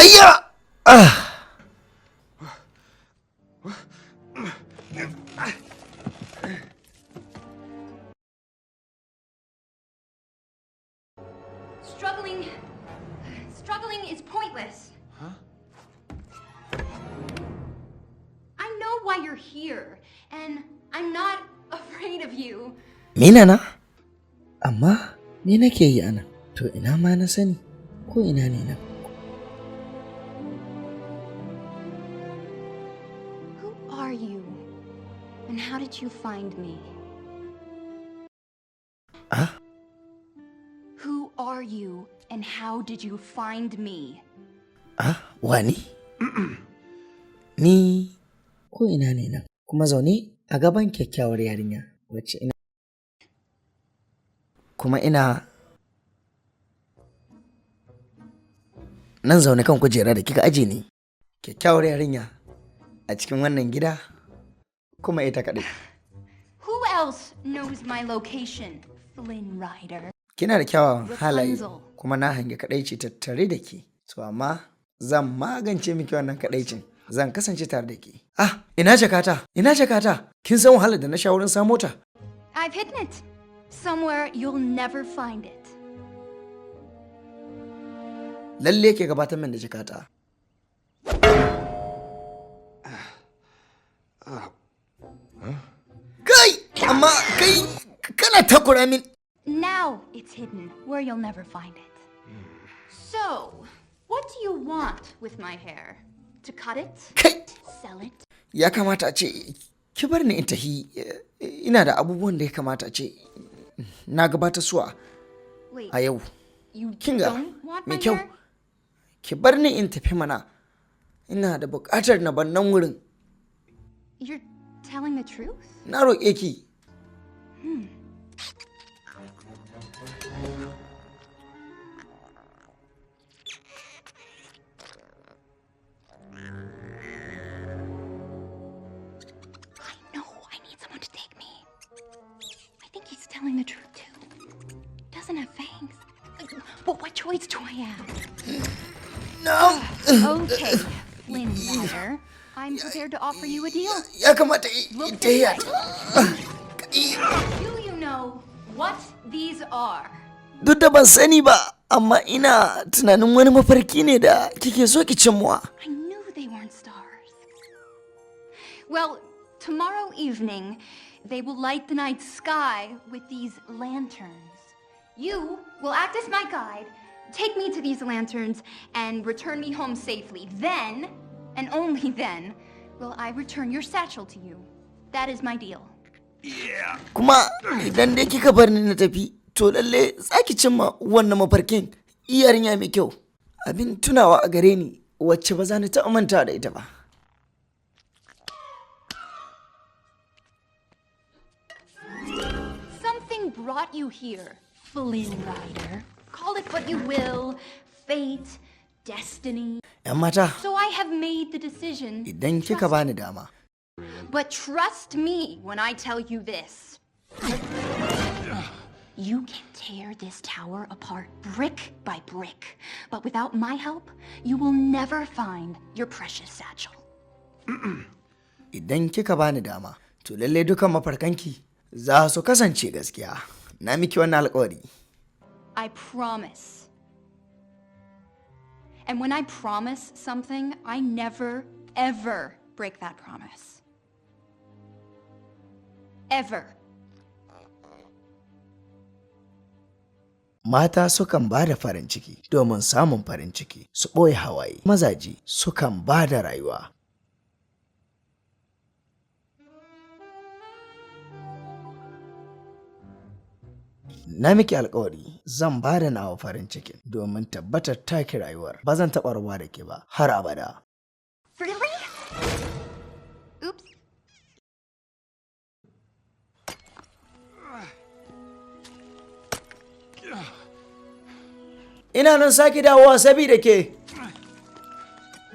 Ayya! Struggling is pointless. Huh? I know why you're here, and I'm not afraid of you. Mina na? Amma me nake yi ana? To ina ma na sani ko ina ne na? Who are you? And how did you find me? Ah? Who are you? And how did you find me? Ah, wani? Ni ko ina ne nan? Kuma zaune a gaban kyakkyawar yarinya wacce ina kuma ina nan zaune kan kujera da kika aje ni. Kyakkyawar yarinya a cikin wannan gida kuma ita kaɗai. Who else knows my location, Flynn Rider? Kina da kyawawan halaye kuma na hange kadaici tattare da ke. To amma zan magance miki wannan kadaicin. Zan kasance tare da ke. Ah, ina jakata? Ina jakata? Kin san wahalar da na sha wurin samo ta? I've hidden it. Somewhere you'll never find it. Lalle ke gabatar min da jakata. Kai, amma kai kana takura min. Now it's hidden where you'll never find it. So, what do you want with my hair? To cut it? Kai, Sell it? ya kamata a ce ki bar ni in tahi. Ina da abubuwan da ya kamata a ce na gabatar suwa Wait, a yau. you Kinga, don't want me my kyau. hair? Ki bar ni in tafi mana. Ina da buƙatar na bar nan wurin. You're telling the truth? Na roƙe ki. No, I need someone to take me. I think he's telling the truth too. Doesn't have fangs. But what choice do I have? No. Okay, Flynn Rider. I'm prepared to offer you a deal. Ya kamata in tahiya. Do you know what these are? Duk da ban sani ba, amma ina tunanin wani mafarki ne da kike so ki cimma. I knew they weren't stars. Well, tomorrow evening, they will light the night sky with these lanterns. You will act as my guide, take me to these lanterns, and return me home safely. Then, and only then, will I return your satchel to you. That is my deal. Kuma idan dai kika bar ni na tafi, to lalle za ki cimma wannan mafarkin. Yarinya mai kyau. Abin tunawa a gare ni wacce ba za ni taɓa manta da ita ba. Something brought you here, Flynn Rider. Call it what you will, fate, destiny. 'Yan mata, So I have made the decision. idan kika bani dama, But trust me when I tell you this. You can tear this tower apart brick by brick. But without my help, you will never find your precious satchel. idan kika bani dama, to lalle dukan mafarkanki za su kasance gaskiya. Na miki wannan alƙawari. I promise. And when I promise something, I never, ever break that promise. Ever. Mata sukan ba da farin ciki domin samun farin ciki, su ɓoye hawaye. Mazaje sukan ba da rayuwa. Na miki alƙawari zan ba da nawa farin cikin domin tabbatar taki rayuwar. Ba zan taɓa rabuwa da ke ba har abada. Really? Oops. Ina nan sake dawowa sabida ke.